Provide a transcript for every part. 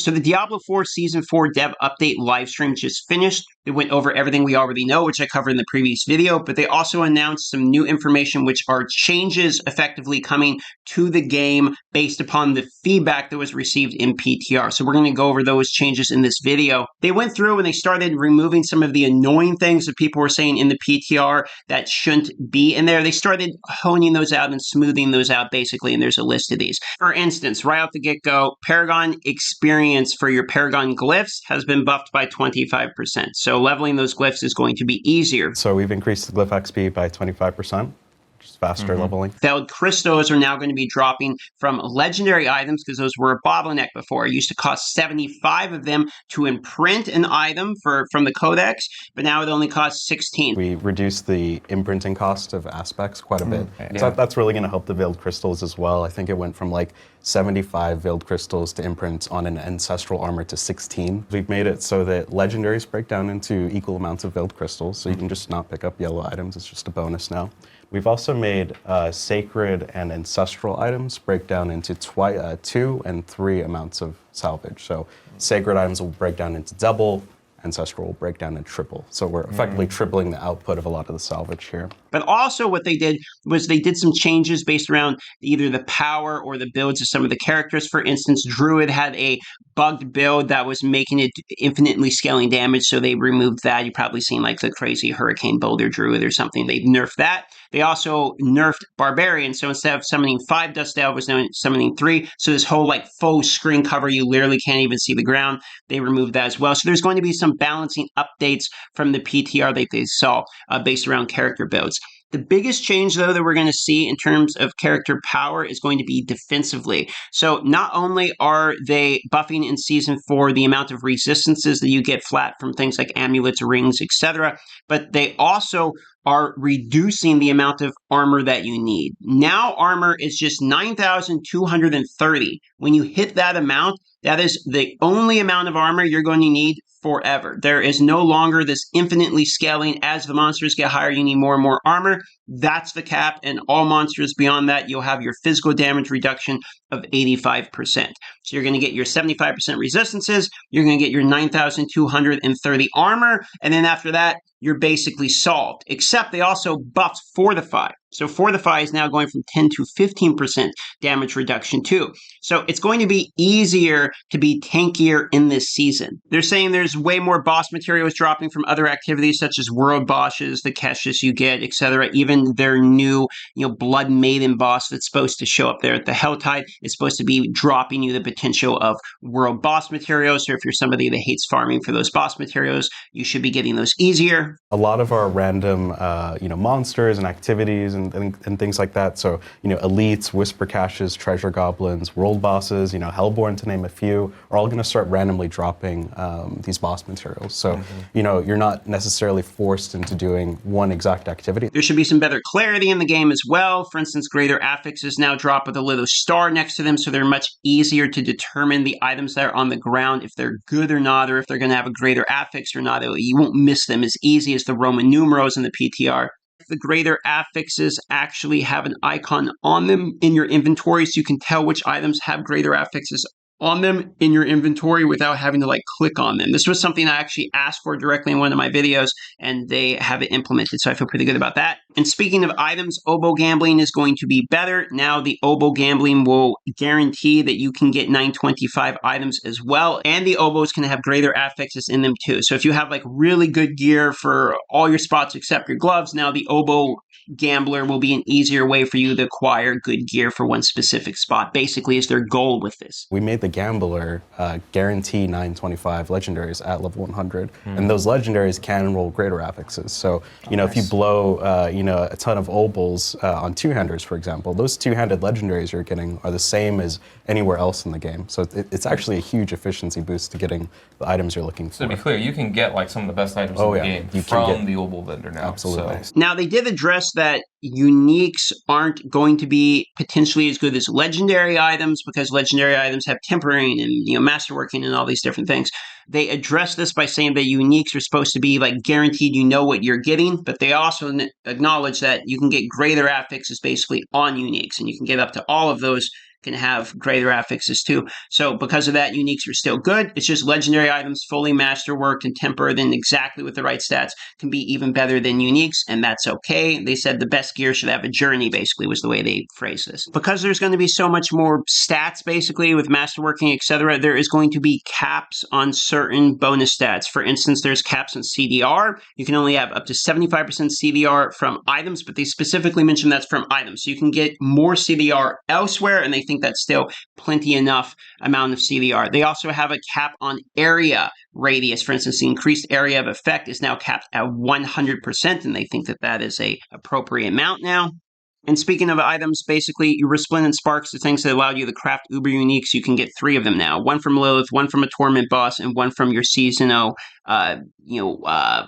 So the Diablo 4 Season 4 dev update live stream just finished. It went over everything we already know, which I covered in the previous video, but they also announced some new information, which are changes effectively coming to the game based upon the feedback that was received in PTR. So we're going to go over those changes in this video. They went through and they started removing some of the annoying things that people were saying in the PTR that shouldn't be in there. They started honing those out and smoothing those out basically, and there's a list of these. For instance, right out the get-go, Paragon experience for your Paragon glyphs has been buffed by 25%. So leveling those glyphs is going to be easier. So we've increased the glyph XP by 25%, which is faster leveling. Failed crystals are now going to be dropping from legendary items because those were a bottleneck before. It used to cost 75 of them to imprint an item from the codex, but now it only costs 16. We reduced the imprinting cost of aspects quite a bit. So that's really going to help the veiled crystals as well. I think it went from like 75 veiled crystals to imprint on an ancestral armor to 16. We've made it so that legendaries break down into equal amounts of veiled crystals, so you can just not pick up yellow items. It's just a bonus now. We've also made sacred and ancestral items break down into 2 and 3 amounts of salvage. So sacred items will break down into double, ancestral will break down into triple. So we're effectively tripling the output of a lot of the salvage here. But also what they did was they did some changes based around either the power or the builds of some of the characters. For instance, Druid had a bugged build that was making it infinitely scaling damage, so they removed that. You've probably seen like the crazy Hurricane Boulder Druid or something. They nerfed that. They also nerfed Barbarian, so instead of summoning 5 Dust Delvers, now summoning 3. So this whole like faux screen cover, you literally can't even see the ground. They removed that as well. So there's going to be some balancing updates from the PTR that they saw based around character builds. The biggest change, though, that we're going to see in terms of character power is going to be defensively. So not only are they buffing in Season 4 the amount of resistances that you get flat from things like amulets, rings, etc., but they also are reducing the amount of armor that you need. Now armor is just 9,230. When you hit that amount, that is the only amount of armor you're going to need forever. There is no longer this infinitely scaling. As the monsters get higher, you need more and more armor. That's the cap, and all monsters beyond that, you'll have your physical damage reduction of 85%. So you're going to get your 75% resistances, you're going to get your 9,230 armor, and then after that, you're basically solved. Except they also buffed Fortify. So Fortify is now going from 10 to 15% damage reduction too. So it's going to be easier to be tankier in this season. They're saying there's way more boss materials dropping from other activities such as world bosses, the caches you get, etc. Even their new, Blood Maiden boss that's supposed to show up there at the Helltide is supposed to be dropping you the potential of world boss materials. So if you're somebody that hates farming for those boss materials, you should be getting those easier. A lot of our random, monsters and activities and things like that. So, elites, whisper caches, treasure goblins, world bosses, Hellborn, to name a few, are all going to start randomly dropping these boss materials. So, you're not necessarily forced into doing one exact activity. There should be some better clarity in the game as well. For instance, greater affixes now drop with a little star next to them, so they're much easier to determine the items that are on the ground, if they're good or not, or if they're going to have a greater affix or not. You won't miss them as easy as the Roman numerals in the PTR. The greater affixes actually have an icon on them in your inventory, so you can tell which items have greater affixes on them in your inventory without having to click on them. This was something I actually asked for directly in one of my videos, and they have it implemented, so I feel pretty good about that. And speaking of items, oboe gambling is going to be better. Now the oboe gambling will guarantee that you can get 925 items as well, and the oboes can have greater affixes in them too. So if you have really good gear for all your spots except your gloves, now the oboe gambler will be an easier way for you to acquire good gear for one specific spot. Basically is their goal with this. We made the gambler guarantee 925 legendaries at level 100, and those legendaries can roll greater affixes. So if you blow a ton of obols on two-handers, for example, those two-handed legendaries you're getting are the same as anywhere else in the game. So it's actually a huge efficiency boost to getting the items you're looking for. So to be clear, you can get some of the best items in the game from the obol vendor now. Absolutely. So. Now they did address that uniques aren't going to be potentially as good as legendary items because legendary items have tempering and masterworking and all these different things. They address this by saying that uniques are supposed to be guaranteed what you're getting, but they also acknowledge that you can get greater affixes basically on uniques, and you can get up to all of those can have greater affixes too. So because of that, uniques are still good. It's just legendary items, fully masterworked and tempered and exactly with the right stats can be even better than uniques, and that's okay. They said the best gear should have a journey, basically, was the way they phrased this. Because there's going to be so much more stats, basically, with masterworking, etc., there is going to be caps on certain bonus stats. For instance, there's caps on CDR. You can only have up to 75% CDR from items, but they specifically mention that's from items. So you can get more CDR elsewhere, and they think that's still plenty enough amount of CDR. They also have a cap on area radius. For instance, the increased area of effect is now capped at 100%, and they think that that is a appropriate amount now. And speaking of items, basically, your Resplendent Sparks, the things that allow you to craft Uber Uniques, you can get 3 of them now. 1 from Lilith, 1 from a Torment boss, and 1 from your seasonal,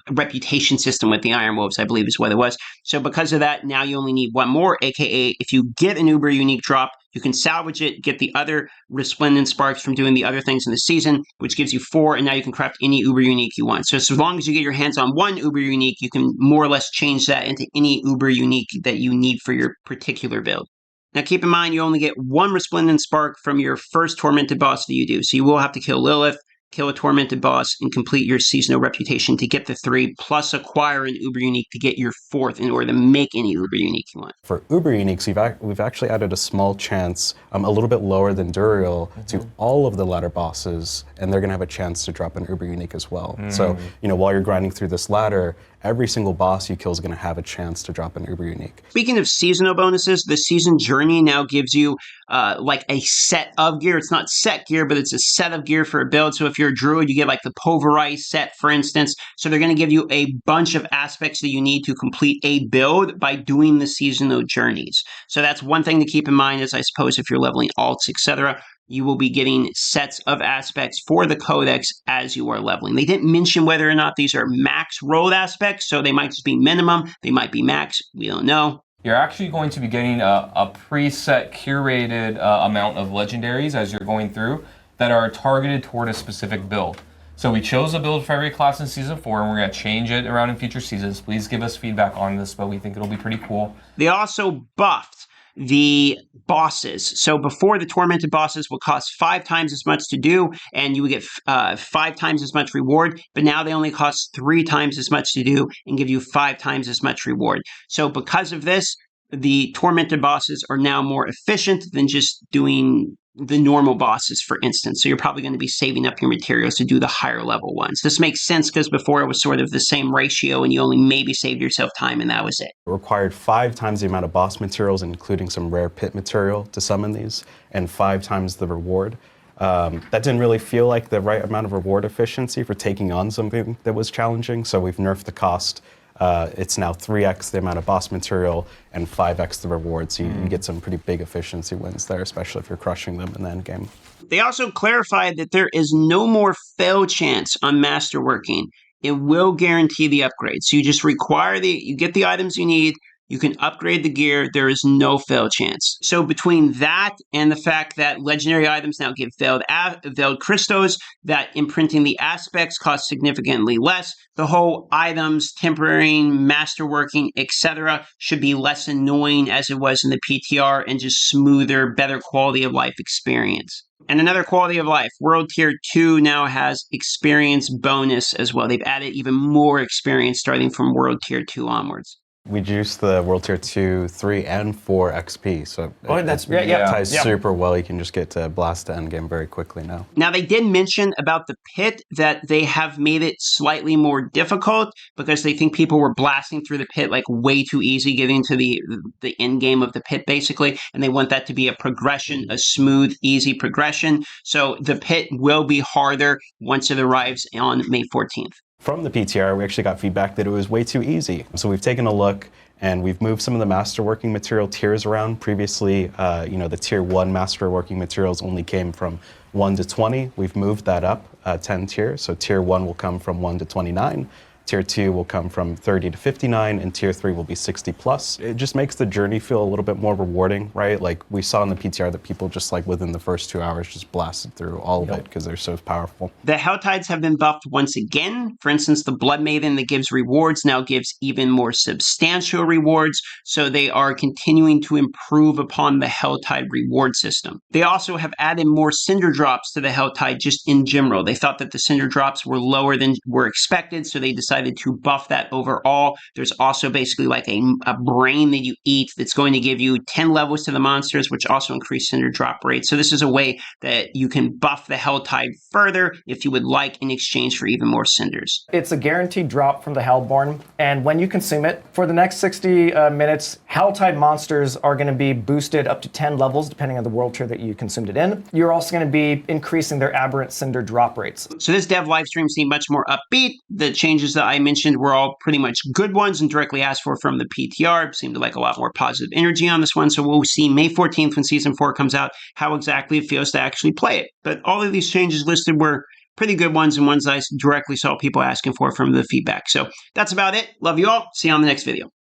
reputation system with the Iron Wolves, I believe is what it was. So because of that, now you only need 1 more, aka if you get an Uber Unique drop, you can salvage it, get the other Resplendent Sparks from doing the other things in the season, which gives you 4, and now you can craft any Uber Unique you want. So as long as you get your hands on 1 Uber Unique, you can more or less change that into any Uber Unique that you need for your particular build. Now keep in mind, you only get 1 Resplendent Spark from your first Tormented boss that you do, so you will have to kill Lilith, kill a Tormented boss, and complete your seasonal reputation to get the 3, plus acquire an Uber Unique to get your 4th in order to make any Uber Unique you want. For Uber Uniques, we've actually added a small chance, a little bit lower than Duriel, to all of the ladder bosses, and they're going to have a chance to drop an Uber Unique as well. So, while you're grinding through this ladder, every single boss you kill is going to have a chance to drop an Uber Unique. Speaking of seasonal bonuses, the Season Journey now gives you like a set of gear. It's not set gear, but it's a set of gear for a build. So if you're a druid, you get like the Pulverize set, for instance. So they're going to give you a bunch of aspects that you need to complete a build by doing the seasonal journeys. So that's one thing to keep in mind, is I suppose if you're leveling alts, etc., you will be getting sets of aspects for the codex as you are leveling. They didn't mention whether or not these are max rolled aspects, so they might just be minimum, they might be max, we don't know. You're actually going to be getting a preset curated amount of legendaries as you're going through that are targeted toward a specific build. So we chose a build for every class in Season 4, and we're going to change it around in future seasons. Please give us feedback on this, but we think it'll be pretty cool. They also buffed the bosses. So before, the Tormented bosses would cost 5 times as much to do, and you would get 5 times as much reward, but now they only cost 3 times as much to do and give you 5 times as much reward. So because of this, the Tormented bosses are now more efficient than just doing the normal bosses, for instance. So you're probably going to be saving up your materials to do the higher level ones. This makes sense because before it was sort of the same ratio and you only maybe saved yourself time and that was it. It required 5 times the amount of boss materials, including some rare pit material, to summon these, and 5 times the reward. That didn't really feel like the right amount of reward efficiency for taking on something that was challenging, so we've nerfed the cost. It's now 3x the amount of boss material and 5x the reward, so you get some pretty big efficiency wins there, especially if you're crushing them in the end game. They also clarified that there is no more fail chance on Masterworking. It will guarantee the upgrade. So you just you get the items you need, you can upgrade the gear, there is no fail chance. So between that and the fact that legendary items now give veiled crystals, that imprinting the aspects costs significantly less, the whole items, tempering, masterworking, etc. should be less annoying as it was in the PTR and just smoother, better quality of life experience. And another quality of life, World Tier 2 now has experience bonus as well. They've added even more experience starting from World Tier 2 onwards. We juiced the World Tier 2, 3, and 4 XP, so it ties super well. You can just get to blast the endgame very quickly now. Now, they did mention about the pit that they have made it slightly more difficult because they think people were blasting through the pit like way too easy, getting to the end game of the pit, basically, and they want that to be a progression, a smooth, easy progression. So the pit will be harder once it arrives on May 14th. From the PTR, we actually got feedback that it was way too easy. So we've taken a look and we've moved some of the masterworking material tiers around. Previously, the tier 1 masterworking materials only came from 1 to 20. We've moved that up 10 tiers. So tier 1 will come from 1 to 29. Tier 2 will come from 30 to 59, and Tier 3 will be 60 plus. It just makes the journey feel a little bit more rewarding, right? Like we saw in the PTR that people just like within the first 2 hours just blasted through all of it because they're so powerful. The Helltides have been buffed once again. For instance, the Blood Maiden that gives rewards now gives even more substantial rewards, so they are continuing to improve upon the Helltide reward system. They also have added more Cinder Drops to the Helltide just in general. They thought that the Cinder Drops were lower than were expected, so they decided to buff that overall. There's also basically like a brain that you eat that's going to give you 10 levels to the monsters, which also increase Cinder Drop rates. So this is a way that you can buff the Helltide further if you would like in exchange for even more cinders. It's a guaranteed drop from the Hellborn, and when you consume it, for the next 60 minutes, Helltide monsters are going to be boosted up to 10 levels depending on the world tier that you consumed it in. You're also going to be increasing their aberrant cinder drop rates. So this dev livestream seemed much more upbeat. The changes that I mentioned were all pretty much good ones and directly asked for from the PTR. Seemed to like a lot more positive energy on this one, so we'll see May 14th when Season 4 comes out how exactly it feels to actually play it. But all of these changes listed were pretty good ones and ones I directly saw people asking for from the feedback. So that's about it. Love you all. See you on the next video.